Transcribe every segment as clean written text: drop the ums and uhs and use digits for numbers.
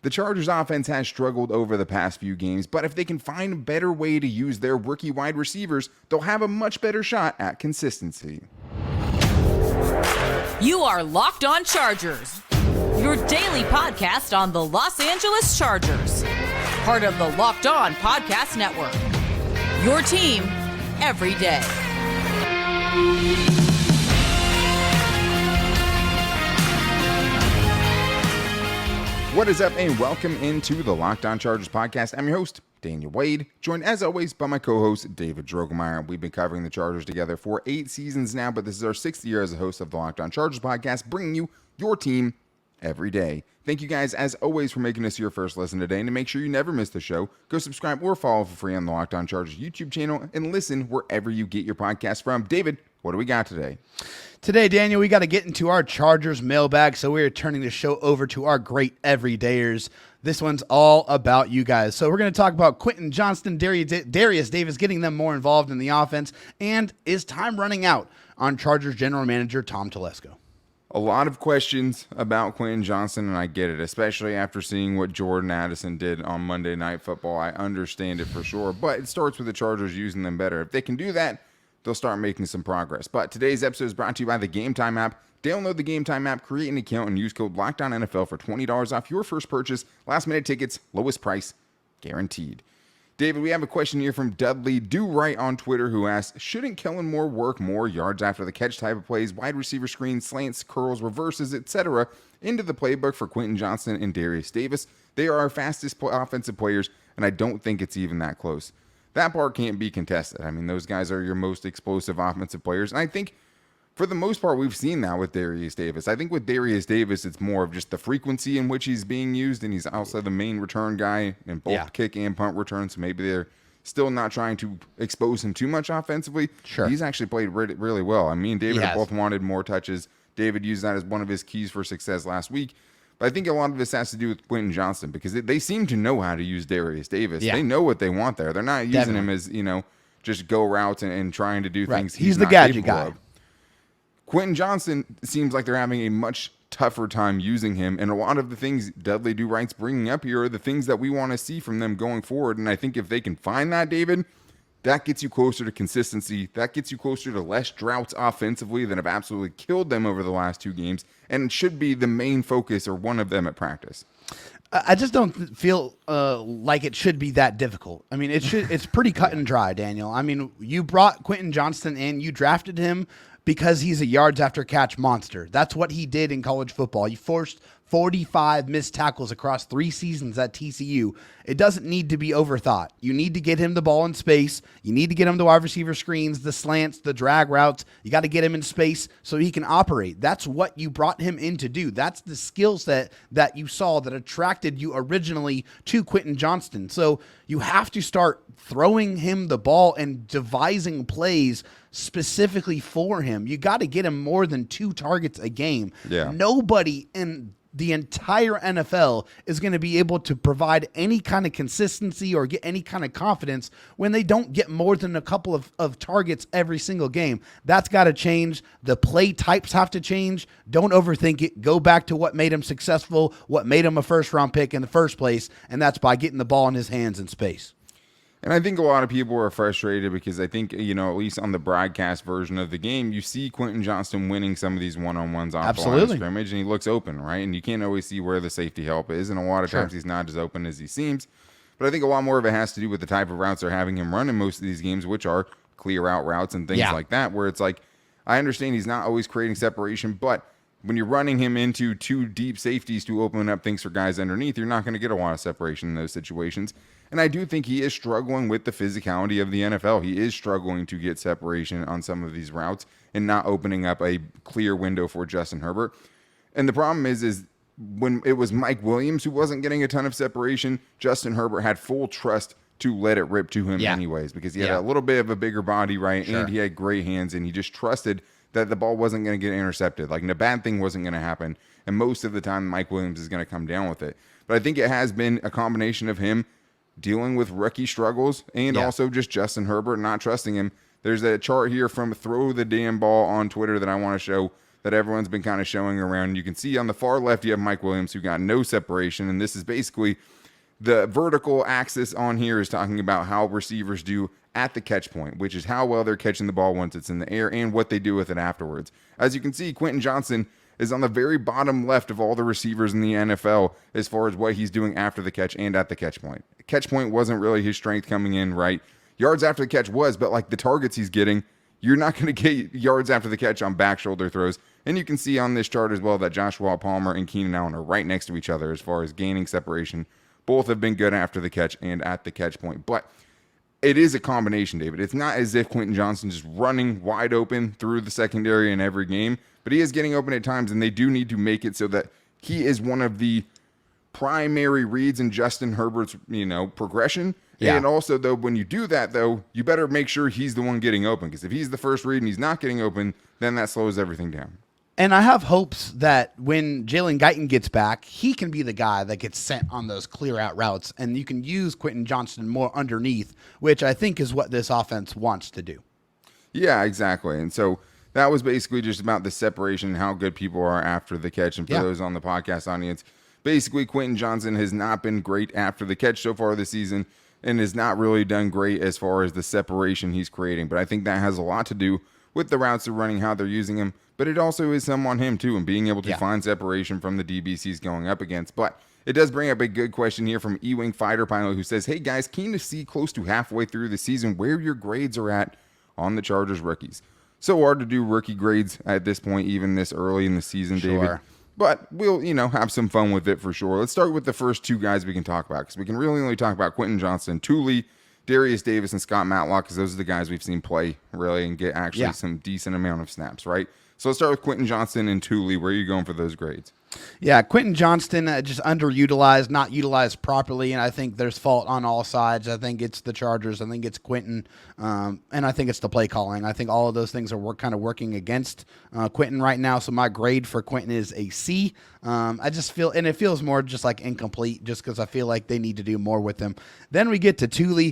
The Chargers offense has struggled over the past few games, but if they can find a better way to use their rookie wide receivers, they'll have a much better shot at consistency. You are Locked On Chargers, your daily podcast on the Los Angeles Chargers, part of the Locked On Podcast Network, your team every day. What is up, and welcome into the Locked On Chargers podcast. I'm your host, Daniel Wade, joined as always by my co-host, David Drogemeyer. We've been covering the Chargers together for 8 seasons now, but this is our 6th year as a host of the Locked On Chargers podcast, bringing you your team every day. Thank you guys, as always, for making us your first listen today. And to make sure you never miss the show, go subscribe or follow for free on the Locked On Chargers YouTube channel and listen wherever you get your podcast from. David, what do we got today? Today, Daniel, we got to get into our Chargers mailbag, so we're turning the show over to our great everydayers. This one's all about you guys. So we're going to talk about Quentin Johnston, Derius Davis, getting them more involved in the offense, and is time running out on Chargers general manager Tom Telesco? A lot of questions about Quentin Johnston, and I get it, especially after seeing what Jordan Addison did on Monday Night Football. I understand it for sure, but it starts with the Chargers using them better. If they can do that, they'll start making some progress. But today's episode is brought to you by the Game Time app. Download the Game Time app, create an account, and use code LOCKEDONNFL for $20 off your first purchase. Last-minute tickets, lowest price, guaranteed. David, we have a question here from Dudley Do-Right on Twitter who asks, shouldn't Kellen Moore work more yards after the catch type of plays, wide receiver screens, slants, curls, reverses, etc. into the playbook for Quentin Johnston and Derius Davis? They are our fastest offensive players, and I don't think it's even that close. That part can't be contested. I mean, those guys are your most explosive offensive players. And I think for the most part, we've seen that with Derius Davis. I think with Derius Davis, it's more of just the frequency in which he's being used. And he's also the main return guy in both kick and punt returns. So maybe they're still not trying to expose him too much offensively. Sure. He's actually played really well. I mean, David have both wanted more touches. David used that as one of his keys for success last week. But I think a lot of this has to do with Quentin Johnston because they seem to know how to use Derius Davis. Yeah. They know what they want there. They're not using him as, just go routes and trying to do things he's the gadget guy. Quentin Johnston seems like they're having a much tougher time using him. And a lot of the things Dudley Do-Right's bringing up here are the things that we want to see from them going forward. And I think if they can find that, David, that gets you closer to consistency. That gets you closer to less droughts offensively that have absolutely killed them over the last 2 games. And it should be the main focus or one of them at practice. I just don't feel like it should be that difficult. I mean, it's pretty cut and dry, Daniel. I mean, you brought Quentin Johnston in. You drafted him because he's a yards after catch monster. That's what he did in college football. He forced 45 missed tackles across 3 seasons at TCU. It doesn't need to be overthought. You need to get him the ball in space. You need to get him the wide receiver screens, the slants, the drag routes. You got to get him in space so he can operate. That's what you brought him in to do. That's the skill set that you saw that attracted you originally to Quentin Johnston. So you have to start throwing him the ball and devising plays specifically for him. You got to get him more than 2 targets a game. Yeah. Nobody in the entire NFL is going to be able to provide any kind of consistency or get any kind of confidence when they don't get more than a couple of targets every single game. That's got to change. The play types have to change. Don't overthink it. Go back to what made him successful, what made him a first-round pick in the first place, and that's by getting the ball in his hands in space. And I think a lot of people are frustrated because I think, at least on the broadcast version of the game, you see Quentin Johnston winning some of these one-on-ones off the line of scrimmage, and he looks open, right? And you can't always see where the safety help is, and a lot of times he's not as open as he seems. But I think a lot more of it has to do with the type of routes they're having him run in most of these games, which are clear out routes and things like that, where it's like, I understand he's not always creating separation, but when you're running him into 2 deep safeties to open up things for guys underneath, you're not going to get a lot of separation in those situations. And I do think he is struggling with the physicality of the NFL. He is struggling to get separation on some of these routes and not opening up a clear window for Justin Herbert. And the problem is when it was Mike Williams who wasn't getting a ton of separation, Justin Herbert had full trust to let it rip to him anyways, because he had a little bit of a bigger body, right? And he had great hands, and he just trusted that the ball wasn't going to get intercepted. Like, the bad thing wasn't going to happen. And most of the time, Mike Williams is going to come down with it. But I think it has been a combination of him dealing with rookie struggles and also just Justin Herbert not trusting him. There's a chart here from Throw the Damn Ball on Twitter that I want to show that everyone's been kind of showing around. You can see on the far left, you have Mike Williams, who got no separation. And this is basically the vertical axis on here is talking about how receivers do at the catch point, which is how well they're catching the ball once it's in the air and what they do with it afterwards. As you can see, Quentin Johnston is on the very bottom left of all the receivers in the NFL as far as what he's doing after the catch and at the catch point. Catch point wasn't really his strength coming in, right? Yards after the catch was, but like the targets he's getting, you're not going to get yards after the catch on back shoulder throws. And you can see on this chart as well that Joshua Palmer and Keenan Allen are right next to each other as far as gaining separation. Both have been good after the catch and at the catch point. But it is a combination, David. It's not as if Quentin Johnston is running wide open through the secondary in every game, but he is getting open at times, and they do need to make it so that he is one of the primary reads in Justin Herbert's, progression. Yeah. And also, though, when you do that, though, you better make sure he's the one getting open, because if he's the first read and he's not getting open, then that slows everything down. And I have hopes that when Jalen Guyton gets back, he can be the guy that gets sent on those clear out routes, and you can use Quentin Johnston more underneath, which I think is what this offense wants to do. Yeah, exactly. And so that was basically just about the separation and how good people are after the catch. And for those on the podcast audience, basically Quentin Johnston has not been great after the catch so far this season and has not really done great as far as the separation he's creating. But I think that has a lot to do with the routes they're running, how they're using him. But it also is some on him, too, and being able to find separation from the DBs he's going up against. But it does bring up a good question here from E-Wing Fighter Pilot, who says, hey, guys, keen to see close to halfway through the season where your grades are at on the Chargers rookies. So hard to do rookie grades at this point, even this early in the season, David. But we'll, have some fun with it for sure. Let's start with the first two guys we can talk about, because we can really only talk about Quentin Johnston, Thule, Derius Davis, and Scott Matlock, because those are the guys we've seen play, really, and get actually some decent amount of snaps, right? So let's start with Quentin Johnston and Thule. Where are you going for those grades? Yeah, Quentin Johnston just underutilized, not utilized properly, and I think there's fault on all sides. I think it's the Chargers. I think it's Quentin, and I think it's the play calling. I think all of those things are kind of working against Quentin right now, so my grade for Quentin is a C. I just feel, and it feels more just like incomplete just because I feel like they need to do more with him. Then we get to Thule.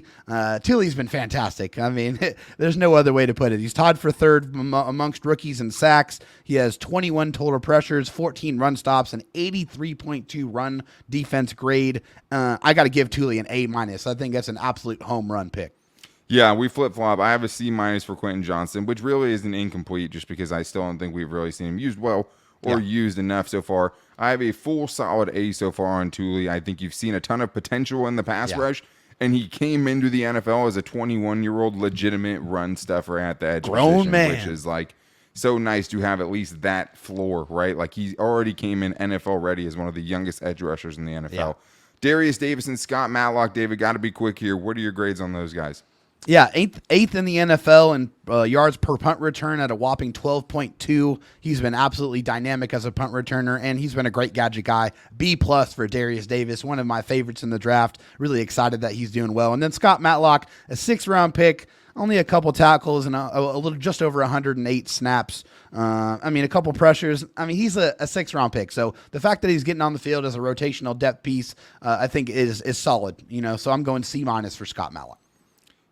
Thule's been fantastic. I mean, there's no other way to put it. He's tied for third amongst rookies in sacks. He has 21 total pressures, 14 run stops, an 83.2 run defense grade. I got to give Thule an A-. I think that's an absolute home run pick. Yeah, we flip-flop. I have a C- for Quentin Johnston, which really is an incomplete just because I still don't think we've really seen him used well or used enough so far. I have a full solid A so far on Thule. I think you've seen a ton of potential in the pass rush, and he came into the NFL as a 21-year-old legitimate run stuffer at the edge grown position, man, which is like so nice to have at least that floor, right? Like he already came in NFL ready as one of the youngest edge rushers in the NFL. Yeah. Derius Davis and Scott Matlock, David, got to be quick here. What are your grades on those guys? Yeah, eighth in the NFL in yards per punt return at a whopping 12.2. He's been absolutely dynamic as a punt returner, and he's been a great gadget guy. B+ for Derius Davis, one of my favorites in the draft. Really excited that he's doing well. And then Scott Matlock, a 6th-round pick, only a couple tackles and a little just over 108 snaps. A couple pressures. He's a 6th-round pick. So the fact that he's getting on the field as a rotational depth piece, I think is solid. So I'm going C- for Scott Matlock.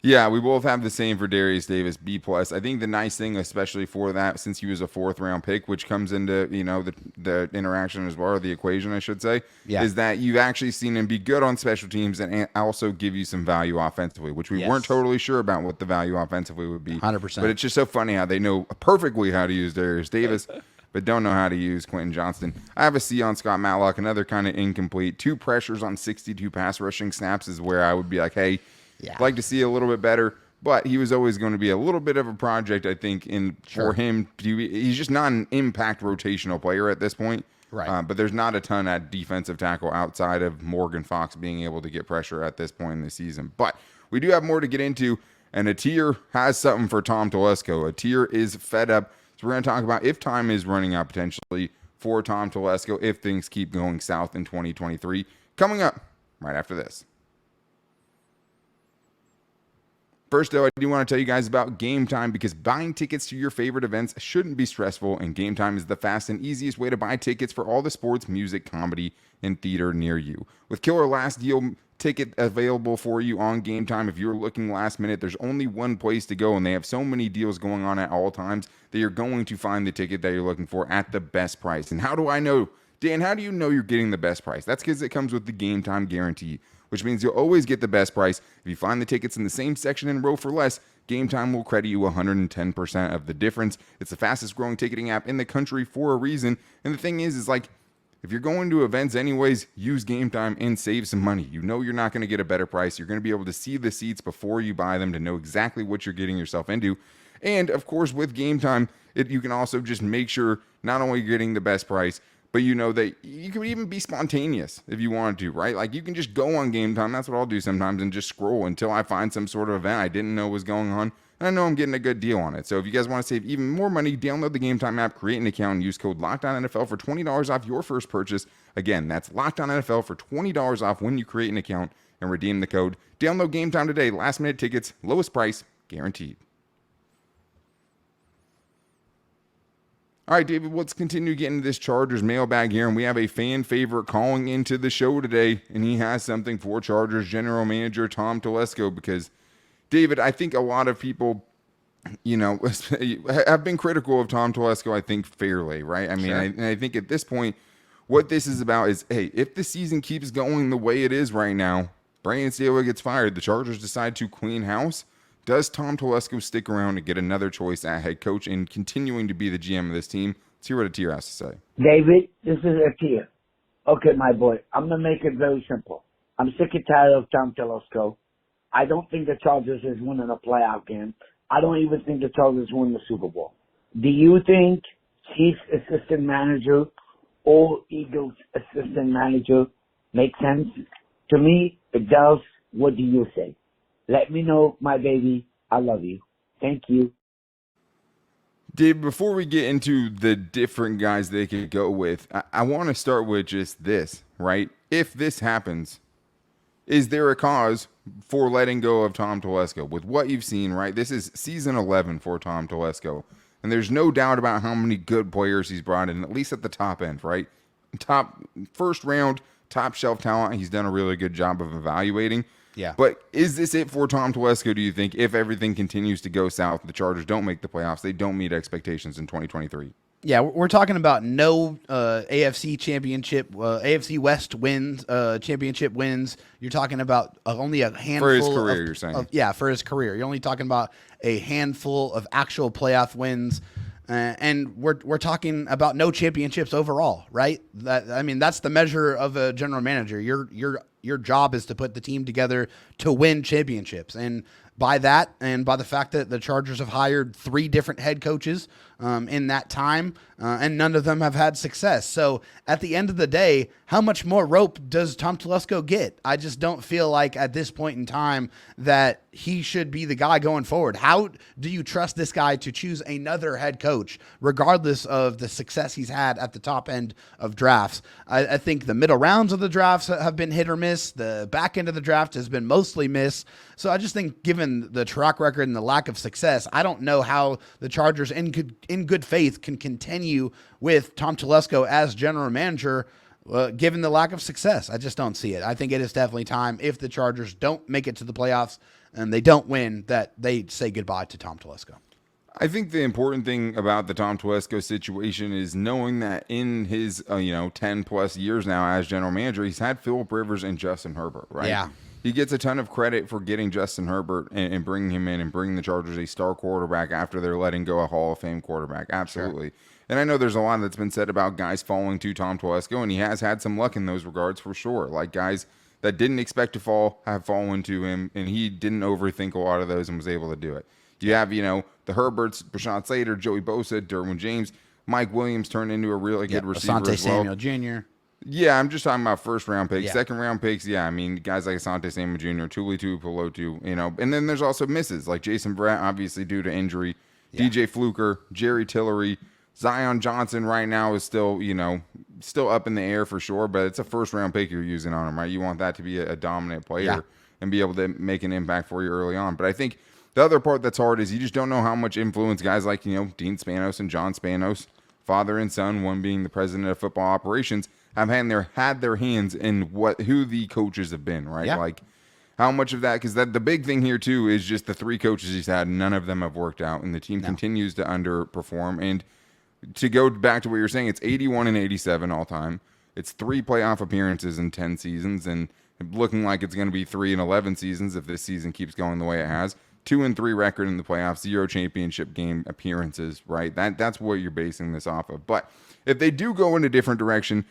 Yeah, we both have the same for Derius Davis, B+. I think the nice thing, especially for that, since he was a 4th-round pick, which comes into, the interaction as well, or the equation, I should say, is that you've actually seen him be good on special teams and also give you some value offensively, which we weren't totally sure about what the value offensively would be. 100%. But it's just so funny how they know perfectly how to use Derius Davis, but don't know how to use Quentin Johnston. I have a C on Scott Matlock, another kind of incomplete. 2 pressures on 62 pass rushing snaps is where I would be like, hey, I'd like to see a little bit better, but he was always going to be a little bit of a project, I think, for him. He's just not an impact rotational player at this point. Right. But there's not a ton at defensive tackle outside of Morgan Fox being able to get pressure at this point in the season. But we do have more to get into, and a tier has something for Tom Telesco. A tier is fed up. So we're going to talk about if time is running out potentially for Tom Telesco if things keep going south in 2023. Coming up right after this. First, though, I do want to tell you guys about Game Time, because buying tickets to your favorite events shouldn't be stressful, and Game Time is the fast and easiest way to buy tickets for all the sports, music, comedy, and theater near you. With killer last ticket available for you on Game Time. If you're looking last minute, there's only one place to go, and they have so many deals going on at all times that you're going to find the ticket that you're looking for at the best price. And how do I know? Dan, how do you know you're getting the best price? That's because it comes with the Game Time guarantee, which means you'll always get the best price. If you find the tickets in the same section and row for less, Game Time will credit you 110% of the difference. It's the fastest growing ticketing app in the country for a reason. And the thing is like, if you're going to events anyways, use Game Time and save some money. You know you're not going to get a better price. You're going to be able to see the seats before you buy them to know exactly what you're getting yourself into. And of course, with Game Time, you can also just make sure not only you're getting the best price, but you know that you can even be spontaneous if you wanted to, right? Like you can just go on Game Time. That's what I'll do sometimes and just scroll until I find some sort of event I didn't know was going on. And I know I'm getting a good deal on it. So if you guys want to save even more money, download the Game Time app, create an account, and use code LOCKEDONNFL for $20 off your first purchase. Again, that's LOCKEDONNFL for $20 off when you create an account and redeem the code. Download Game Time today. Last minute tickets, lowest price, guaranteed. All right, David, let's continue getting this Chargers mailbag here. And we have a fan favorite calling into the show today, and he has something for Chargers general manager Tom Telesco because, David, I think a lot of people, have been critical of Tom Telesco, I think, fairly, right? I mean, sure. I think at this point, what this is about is, hey, if the season keeps going the way it is right now, Brandon Staley gets fired, the Chargers decide to clean house. Does Tom Telesco stick around to get another choice at head coach and continuing to be the GM of this team? Let's hear what Atir has to say. David, this is Atir. Okay, my boy, I'm going to make it very simple. I'm sick and tired of Tom Telesco. I don't think the Chargers is winning a playoff game. I don't even think the Chargers win the Super Bowl. Do you think Chiefs assistant manager or Eagles assistant manager makes sense? To me, it does. What do you say? Let me know, my baby. I love you. Thank you. Dave, before we get into the different guys they could go with, I want to start with just this, right? If this happens, is there a cause for letting go of Tom Telesco? With what you've seen, right? This is season 11 for Tom Telesco. And there's no doubt about how many good players he's brought in, at least at the top end, right? Top first round, top shelf talent. He's done a really good job of evaluating. Yeah. But is this it for Tom Telesco, do you think, if everything continues to go south, the Chargers don't make the playoffs, they don't meet expectations in 2023? Yeah, we're talking about no AFC championship, AFC West wins, championship wins. You're talking about only a handful. For his career, you're saying. For his career. You're only talking about a handful of actual playoff wins. And we're talking about no championships overall, right? That's the measure of a general manager. Your job is to put the team together to win championships. And by that, and by the fact that the Chargers have hired 3 different head coaches in that time, and none of them have had success. So at the end of the day, how much more rope does Tom Telesco get? I just don't feel like at this point in time that he should be the guy going forward. How do you trust this guy to choose another head coach, regardless of the success he's had at the top end of drafts? I think the middle rounds of the drafts have been hit or miss. The back end of the draft has been mostly miss. So I just think given the track record and the lack of success, I don't know how the Chargers in good faith can continue with Tom Telesco as general manager, given the lack of success. I just don't see it. I think it is definitely time, if the Chargers don't make it to the playoffs and they don't win, that they say goodbye to Tom Telesco. I think the important thing about the Tom Telesco situation is knowing that in his 10 plus years now as general manager, he's had Philip Rivers and Justin Herbert, right? Yeah. He gets a ton of credit for getting Justin Herbert and bringing him in and bringing the Chargers a star quarterback after they're letting go a Hall of Fame quarterback. Absolutely. Sure. And I know there's a lot that's been said about guys falling to Tom Telesco, and he has had some luck in those regards for sure. Like guys that didn't expect to fall have fallen to him, and he didn't overthink a lot of those and was able to do it. You have, the Herberts, Rashawn Slater, Joey Bosa, Derwin James, Mike Williams turned into a really good receiver Asante as well. Samuel Jr. Yeah, I'm just talking about first-round picks. Yeah. Second-round picks, yeah, I mean, guys like Asante Samuel Jr., Tuli Tuipulotu, and then there's also misses, like Jason Brett, obviously due to injury, DJ Fluker, Jerry Tillery, Zion Johnson right now is still, still up in the air for sure, but it's a first-round pick you're using on him, right? You want that to be a dominant player and be able to make an impact for you early on. But I think the other part that's hard is you just don't know how much influence guys like, Dean Spanos and John Spanos, father and son, one being the president of football operations, have had their hands in who the coaches have been, right? Yeah. Like how much of that, because the big thing here too is just the 3 coaches he's had, none of them have worked out, and the team continues to underperform. And to go back to what you're saying, it's 81 and 87 all time. It's 3 playoff appearances in 10 seasons, and looking like it's going to be 3 and 11 seasons if this season keeps going the way it has. 2-3 record in the playoffs, 0 championship game appearances, right? That's what you're basing this off of. But if they do go in a different direction,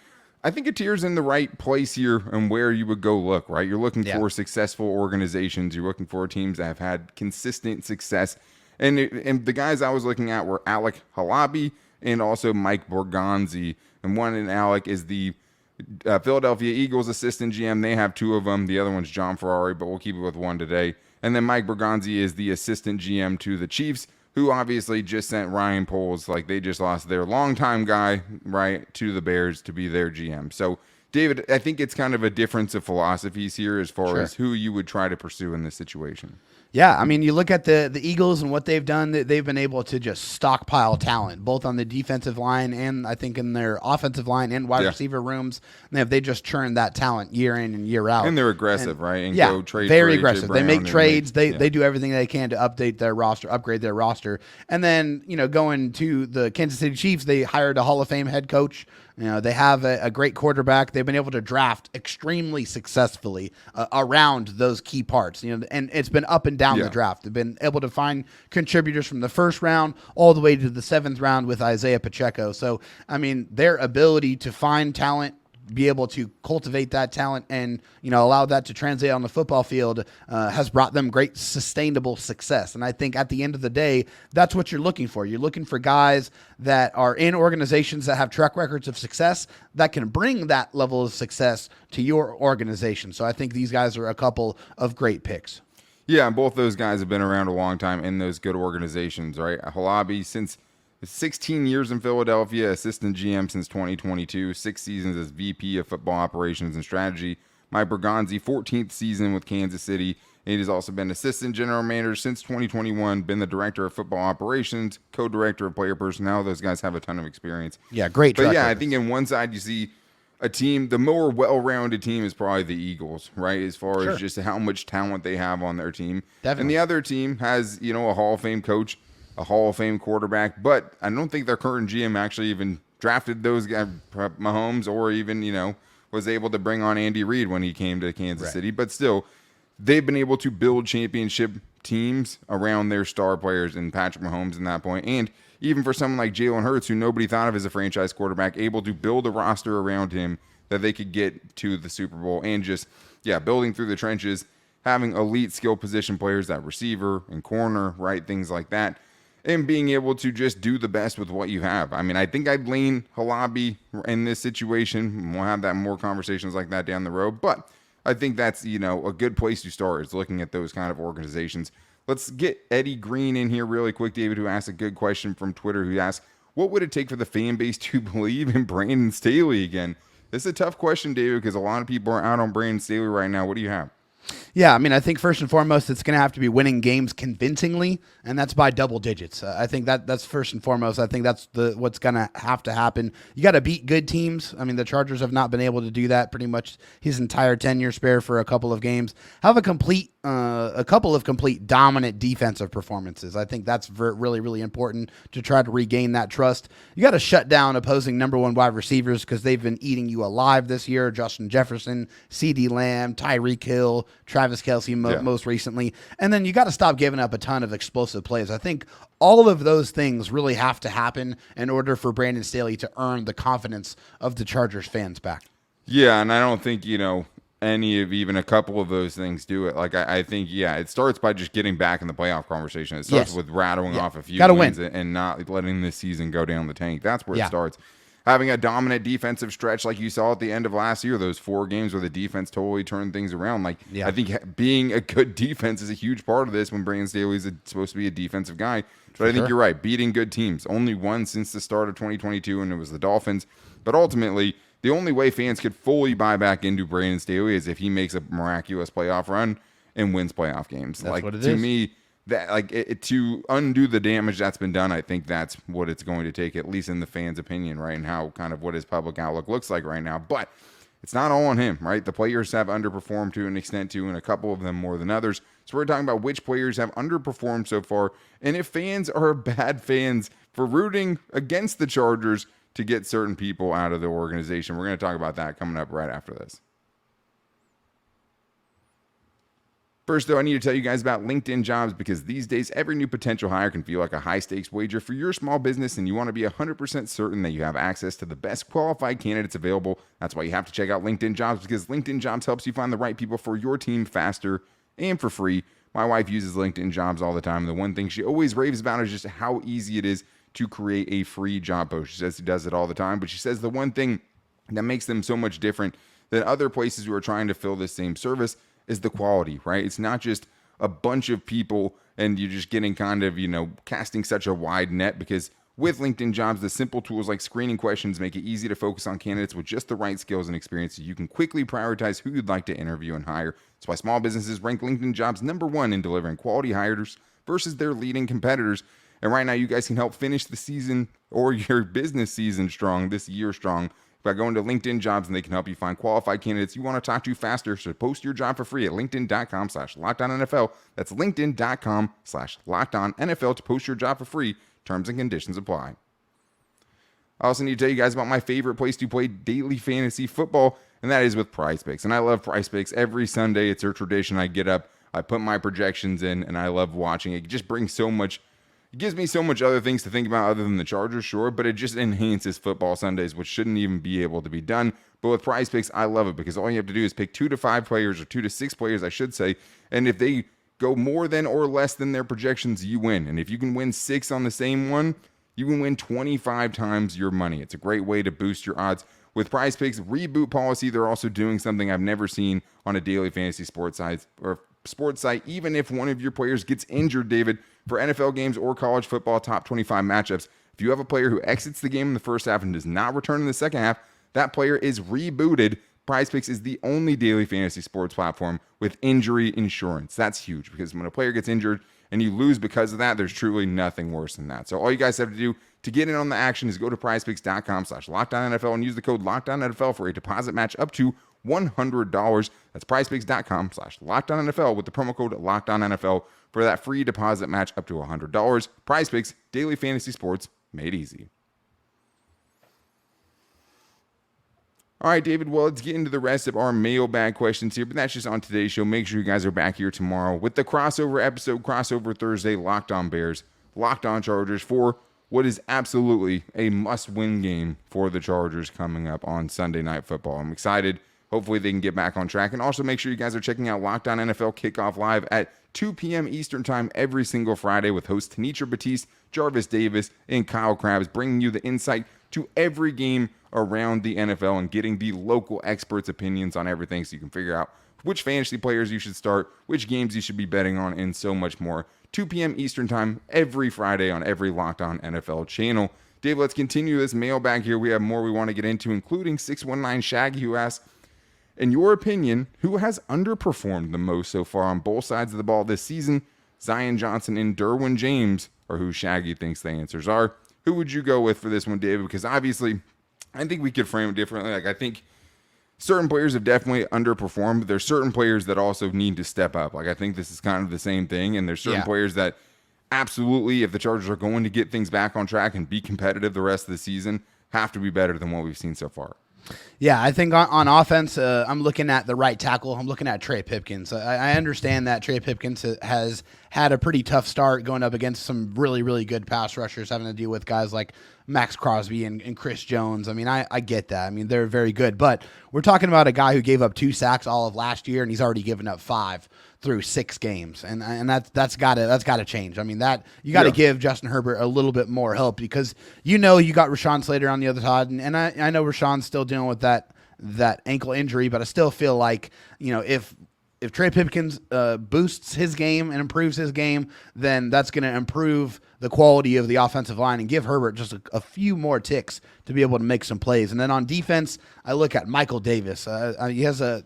I think a tier's in the right place here and where you would go look, right? You're looking for successful organizations. You're looking for teams that have had consistent success. And the guys I was looking at were Alec Halabi and also Mike Borgonzi. And one in Alec is the Philadelphia Eagles assistant GM. They have 2 of them. The other one's John Ferrari, but we'll keep it with 1 today. And then Mike Borgonzi is the assistant GM to the Chiefs, who obviously just sent Ryan Poles, like they just lost their longtime guy, right, to the Bears to be their GM. So, David, I think it's kind of a difference of philosophies here as far as who you would try to pursue in this situation. Yeah, I mean, you look at the Eagles and what they've done, they've been able to just stockpile talent, both on the defensive line and I think in their offensive line and wide receiver rooms. And they just churned that talent year in and year out. And they're aggressive, right? And yeah, go trade very for aggressive. AJ They make Brown trades. They do everything they can to update their roster, upgrade their roster. And then, going to the Kansas City Chiefs, they hired a Hall of Fame head coach. They have a great quarterback. They've been able to draft extremely successfully around those key parts. And it's been up and down the draft. They've been able to find contributors from the first round all the way to the 7th round with Isaiah Pacheco. So, I mean, their ability to find talent, be able to cultivate that talent and, allow that to translate on the football field has brought them great sustainable success. And I think at the end of the day, that's what you're looking for. You're looking for guys that are in organizations that have track records of success that can bring that level of success to your organization. So I think these guys are a couple of great picks. Yeah, and both those guys have been around a long time in those good organizations, right? Halabi, since 16 years in Philadelphia, assistant GM since 2022, 6 seasons as VP of Football Operations and Strategy. Mike Borgonzi, 14th season with Kansas City. And he's also been assistant general manager since 2021, been the director of football operations, co-director of player personnel. Those guys have a ton of experience. Yeah, great. But yeah, I think in one side you see a team, the more well-rounded team is probably the Eagles, right? As far as just how much talent they have on their team. Definitely. And the other team has, a Hall of Fame coach, a Hall of Fame quarterback, but I don't think their current GM actually even drafted those guys, Mahomes, or even, was able to bring on Andy Reid when he came to Kansas City. But still, they've been able to build championship teams around their star players in Patrick Mahomes in that point. And even for someone like Jalen Hurts, who nobody thought of as a franchise quarterback, able to build a roster around him that they could get to the Super Bowl and just, building through the trenches, having elite skill position players at receiver and corner, right, things like that. And being able to just do the best with what you have. I mean, I think I'd lean Halabi in this situation. We'll have more conversations like that down the road. But I think that's, a good place to start is looking at those kind of organizations. Let's get Eddie Green in here really quick, David, who asked a good question from Twitter, who asked, what would it take for the fan base to believe in Brandon Staley again? This is a tough question, David, because a lot of people are out on Brandon Staley right now. What do you have? Yeah, I mean, I think first and foremost, it's going to have to be winning games convincingly, and that's by double digits. I think that's first and foremost. I think that's what's going to have to happen. You got to beat good teams. I mean, the Chargers have not been able to do that pretty much his entire tenure, spare for a couple of games. Have a couple of complete dominant defensive performances. I think that's really, really important to try to regain that trust. You got to shut down opposing number 1 wide receivers because they've been eating you alive this year. Justin Jefferson, CeeDee Lamb, Tyreek Hill, Travis Kelce most recently. And then you got to stop giving up a ton of explosive plays. I think all of those things really have to happen in order for Brandon Staley to earn the confidence of the Chargers fans back. Yeah, and I don't think, any of even a couple of those things do it. Like, I think, it starts by just getting back in the playoff conversation. It starts with rattling off a few wins and not letting this season go down the tank. That's where it starts. Having a dominant defensive stretch like you saw at the end of last year, those 4 games where the defense totally turned things around. I think being a good defense is a huge part of this when Brandon Staley's supposed to be a defensive guy. But I think you're right. Beating good teams. Only one since the start of 2022, and it was the Dolphins. But ultimately, the only way fans could fully buy back into Brandon Staley is if he makes a miraculous playoff run and wins playoff games. That's what it is. To me, that to undo the damage that's been done, I think that's what it's going to take, at least in the fans' opinion, right? And how kind of what his public outlook looks like right now. But it's not all on him, right? The players have underperformed to an extent too, and a couple of them more than others. So we're talking about which players have underperformed so far, and if fans are bad fans for rooting against the Chargers to get certain people out of the organization. We're going to talk about that coming up right after this. First, though, I need to tell you guys about LinkedIn Jobs, because these days, every new potential hire can feel like a high-stakes wager for your small business, and you want to be 100% certain that you have access to the best qualified candidates available. That's why you have to check out LinkedIn Jobs, because LinkedIn Jobs helps you find the right people for your team faster and for free. My wife uses LinkedIn Jobs all the time. The one thing she always raves about is just how easy it is to create a free job post. She says she does it all the time, but she says the one thing that makes them so much different than other places who are trying to fill this same service is the quality, right? It's not just a bunch of people and you're just getting kind of, casting such a wide net, because with LinkedIn Jobs, the simple tools like screening questions make it easy to focus on candidates with just the right skills and experience, so you can quickly prioritize who you'd like to interview and hire. That's why small businesses rank LinkedIn Jobs number 1 in delivering quality hires versus their leading competitors. And right now, you guys can help finish the season or your business season strong, this year strong, by going to LinkedIn Jobs, and they can help you find qualified candidates you want to talk to faster. So post your job for free at linkedin.com/LockedOnNFL. That's linkedin.com/LockedOnNFL to post your job for free. Terms and conditions apply. I also need to tell you guys about my favorite place to play daily fantasy football, and that is with Prize Picks. And I love Prize Picks. Every Sunday, it's their tradition. I get up, I put my projections in, and I love watching. It just brings so much. It gives me so much other things to think about other than the Chargers, sure, but it just enhances football Sundays, which shouldn't even be able to be done. But with Prize Picks, I love it, because all you have to do is pick 2 to 5 players, or 2 to 6 players, I should say, and if they go more than or less than their projections, you win. And if you can win 6 on the same one, you can win 25 times your money. It's a great way to boost your odds. With Prize Picks reboot policy, they're also doing something I've never seen on a daily fantasy sports site, even if one of your players gets injured, David, for NFL games or college football top 25 matchups. If you have a player who exits the game in the first half and does not return in the second half, that player is rebooted. Prize Picks is the only daily fantasy sports platform with injury insurance. That's huge, because when a player gets injured and you lose because of that, there's truly nothing worse than that. So all you guys have to do to get in on the action is go to prizepicks.com/LockedOnNFL and use the code LockedOnNFL for a deposit match up to $100. That's prizepicks.com/LockedOnNFL with the promo code LockedOnNFL for that free deposit match up to $100. Prize Picks, daily fantasy sports made easy. All right, David, well, let's get into the rest of our mailbag questions here, but that's just on today's show. Make sure you guys are back here tomorrow with the crossover episode, Crossover Thursday, Locked On Bears, Locked On Chargers, for what is absolutely a must-win game for the Chargers coming up on Sunday Night Football. I'm excited. Hopefully they can get back on track. And also make sure you guys are checking out Locked On NFL Kickoff Live at 2 p.m. Eastern Time every single Friday with hosts Tanitra Batiste, Derius Davis, and Kyle Krabs, bringing you the insight to every game around the NFL and getting the local experts' opinions on everything, so you can figure out which fantasy players you should start, which games you should be betting on, and so much more. 2 p.m. Eastern Time every Friday on every Locked On NFL channel. Dave, let's continue this mailbag here. We have more we want to get into, including 619 Shaggy, who asks, in your opinion, who has underperformed the most so far on both sides of the ball this season? Zion Johnson and Derwin James, or who Shaggy thinks the answers are. Who would you go with for this one, David? Because obviously, I think we could frame it differently. I think certain players have definitely underperformed, but there's certain players that also need to step up. I think this is kind of the same thing, and there's certain players that absolutely, if the Chargers are going to get things back on track and be competitive the rest of the season, have to be better than what we've seen so far. Yeah, I think on offense, I'm looking at the right tackle. I'm looking at Trey Pipkins. I understand that Trey Pipkins has had a pretty tough start going up against some really, really good pass rushers, having to deal with guys like Max Crosby and Chris Jones. I mean, I get that. I mean, they're very good. But we're talking about a guy who gave up 2 sacks all of last year, and he's already given up 5 through 6 games, and that's got to change. I mean, that you got to give Justin Herbert a little bit more help, because you got Rashawn Slater on the other side, and I know Rashawn's still dealing with that ankle injury, but I still feel like if Trey Pipkins boosts his game and improves his game, then that's going to improve the quality of the offensive line and give Herbert just a few more ticks to be able to make some plays. And then on defense, I look at Michael Davis. He has a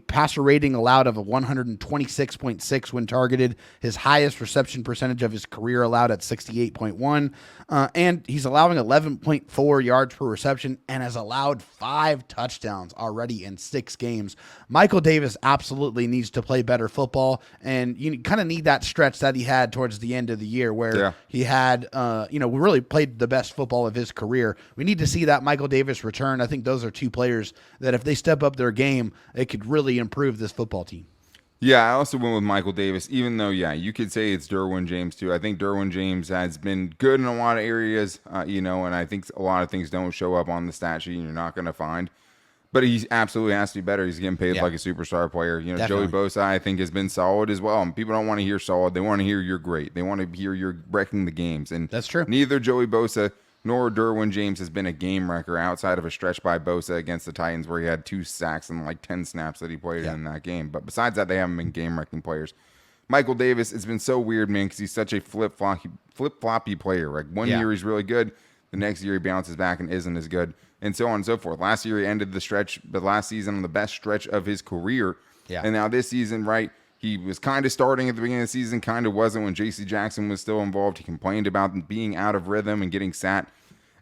passer rating allowed of a 126.6 when targeted, his highest reception percentage of his career allowed at 68.1. And he's allowing 11.4 yards per reception and has allowed 5 touchdowns already in 6 games. Michael Davis absolutely needs to play better football, and you kind of need that stretch that he had towards the end of the year where he had, really played the best football of his career. We need to see that Michael Davis return. I think those are 2 players that if they step up their game, it could really improve this football team. Yeah, I also went with Michael Davis, even though, you could say it's Derwin James too. I think Derwin James has been good in a lot of areas, and I think a lot of things don't show up on the stat sheet and you're not going to find. But he absolutely has to be better. He's getting paid like a superstar player. Definitely. Joey Bosa, I think, has been solid as well. And people don't want to hear solid. They want to hear you're great. They want to hear you're wrecking the games. And that's true. Neither Joey Bosa nor Derwin James has been a game wrecker outside of a stretch by Bosa against the Titans where he had 2 sacks and like 10 snaps that he played in that game. But besides that, they haven't been game-wrecking players. Michael Davis, it's been so weird, man, because he's such a flip-floppy player. Like one year he's really good. The next year he bounces back and isn't as good, and so on and so forth. Last year he ended the last season on the best stretch of his career. Yeah. And now this season, he was kind of starting at the beginning of the season, kind of wasn't when J.C. Jackson was still involved. He complained about being out of rhythm and getting sat.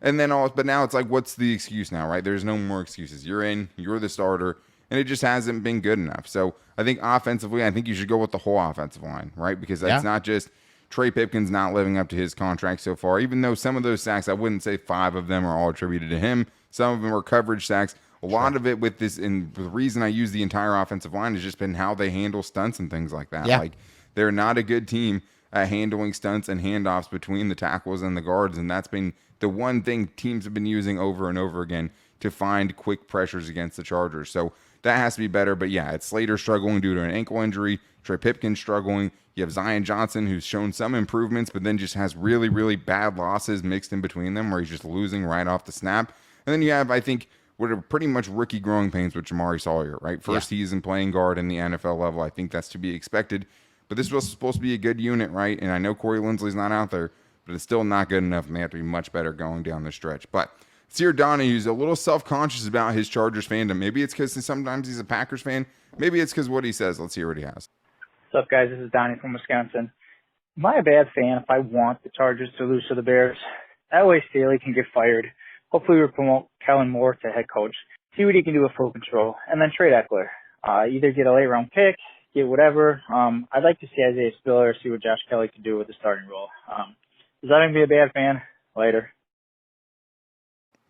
And then but now it's like, what's the excuse now, right? There's no more excuses. You're in, you're the starter, and it just hasn't been good enough. So I think offensively, I think you should go with the whole offensive line, right? Because that's not just Trey Pipkins not living up to his contract so far, even though some of those sacks, I wouldn't say 5 of them are all attributed to him. Some of them are coverage sacks. A lot of it with this, and the reason I use the entire offensive line has just been how they handle stunts and things like that. Like, they're not a good team at handling stunts and handoffs between the tackles and the guards, and that's been the one thing teams have been using over and over again to find quick pressures against the Chargers. So that has to be better. But it's Slater struggling due to an ankle injury, Trey Pipkins struggling. You have Zion Johnson, who's shown some improvements, but then just has really, really bad losses mixed in between them where he's just losing right off the snap. And then you have, I think, what are pretty much rookie growing pains with Jamari Sawyer, right? First season playing guard in the NFL level. I think that's to be expected. But this was supposed to be a good unit, right? And I know Corey Linsley's not out there, but it's still not good enough, and they have to be much better going down the stretch. But Sear Donnie, who's a little self-conscious about his Chargers fandom. Maybe it's because sometimes he's a Packers fan. Maybe it's because what he says. Let's hear what he has. What's up, guys? This is Donnie from Wisconsin. Am I a bad fan if I want the Chargers to lose to the Bears? That way Staley can get fired. Hopefully we promote Kellen Moore to head coach. See what he can do with full control. And then trade Eckler. Either get a late-round pick, get whatever. I'd like to see Isaiah Spiller, see what Josh Kelly can do with the starting role. Does that make me a bad fan? Later.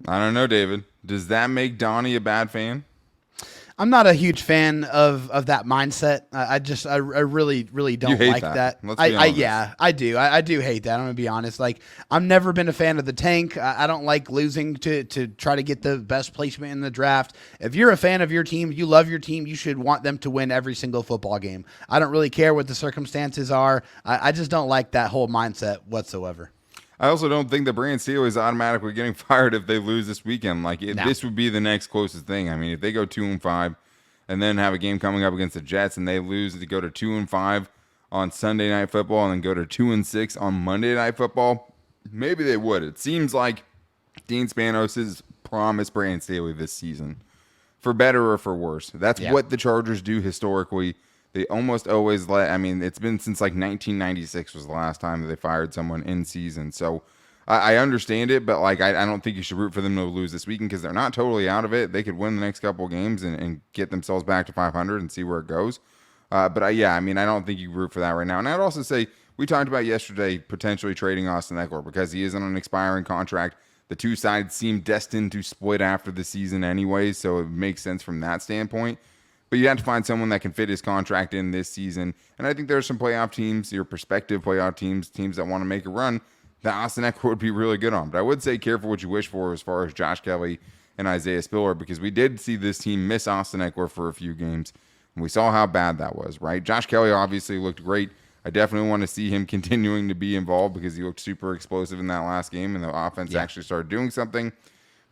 I don't know, David. Does that make Donnie a bad fan? I'm not a huge fan of that mindset. I really don't like that. I do. I do hate that. I'm gonna be honest. Like, I've never been a fan of the tank. I don't like losing to try to get the best placement in the draft. If you're a fan of your team, you love your team, you should want them to win every single football game. I don't really care what the circumstances are. I just don't like that whole mindset whatsoever. I also don't think that Brandon Staley is automatically getting fired if they lose this weekend. This would be the next closest thing. I mean, if they go 2-5 and then have a game coming up against the Jets and they lose to go to 2-5 on Sunday Night Football and then go to 2-6 on Monday Night Football, maybe they would. It seems like Dean Spanos has promised Brandon Staley this season, for better or for worse. That's what the Chargers do historically. They almost always it's been since 1996 was the last time that they fired someone in season. So I understand it, but I don't think you should root for them to lose this weekend because they're not totally out of it. They could win the next couple of games and get themselves back to 500 and see where it goes. I don't think you root for that right now. And I'd also say we talked about yesterday potentially trading Austin Eckler because he is on an expiring contract. The two sides seem destined to split after the season anyway, so it makes sense from that standpoint. But you have to find someone that can fit his contract in this season. And I think there are some playoff teams, your prospective playoff teams that want to make a run, that Austin Eckler would be really good on. But I would say careful what you wish for as far as Josh Kelly and Isaiah Spiller, because we did see this team miss Austin Eckler for a few games, and we saw how bad that was, right? Josh Kelly obviously looked great. I definitely want to see him continuing to be involved because he looked super explosive in that last game, and the offense actually started doing something.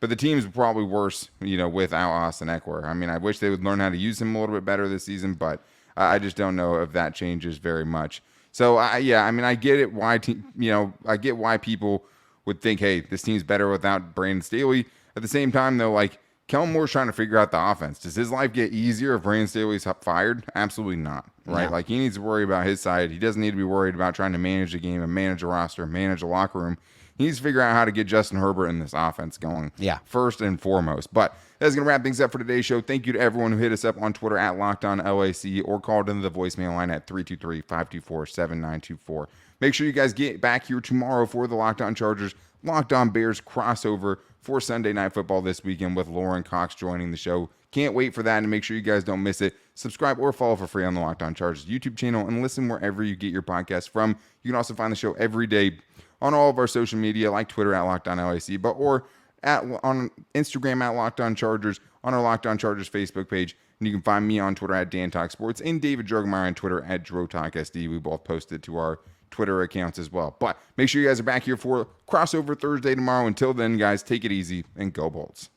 But the team's probably worse, without Austin Eckler. I mean, I wish they would learn how to use him a little bit better this season, but I just don't know if that changes very much. So I get it. I get why people would think, hey, this team's better without Brandon Staley. At the same time, though, like Kellen Moore's trying to figure out the offense. Does his life get easier if Brandon Staley's fired? Absolutely not. Right? No. Like he needs to worry about his side. He doesn't need to be worried about trying to manage the game and manage a roster, manage a locker room. He needs to figure out how to get Justin Herbert in this offense going. Yeah. First and foremost. But that's going to wrap things up for today's show. Thank you to everyone who hit us up on Twitter at LockedOnLAC or called into the voicemail line at 323-524-7924. Make sure you guys get back here tomorrow for the Locked On Chargers, Locked On Bears crossover for Sunday Night Football this weekend with Lauren Cox joining the show. Can't wait for that, and make sure you guys don't miss it. Subscribe or follow for free on the Locked On Chargers YouTube channel and listen wherever you get your podcast from. You can also find the show every day on all of our social media, like Twitter at LockedOnLAC, or on Instagram at Locked On Chargers, on our Locked On Chargers Facebook page. And you can find me on Twitter at DanTalkSports and David Drogemeyer on Twitter at DroTalkSD. We both posted to our Twitter accounts as well. But make sure you guys are back here for crossover Thursday tomorrow. Until then, guys, take it easy and go Bolts.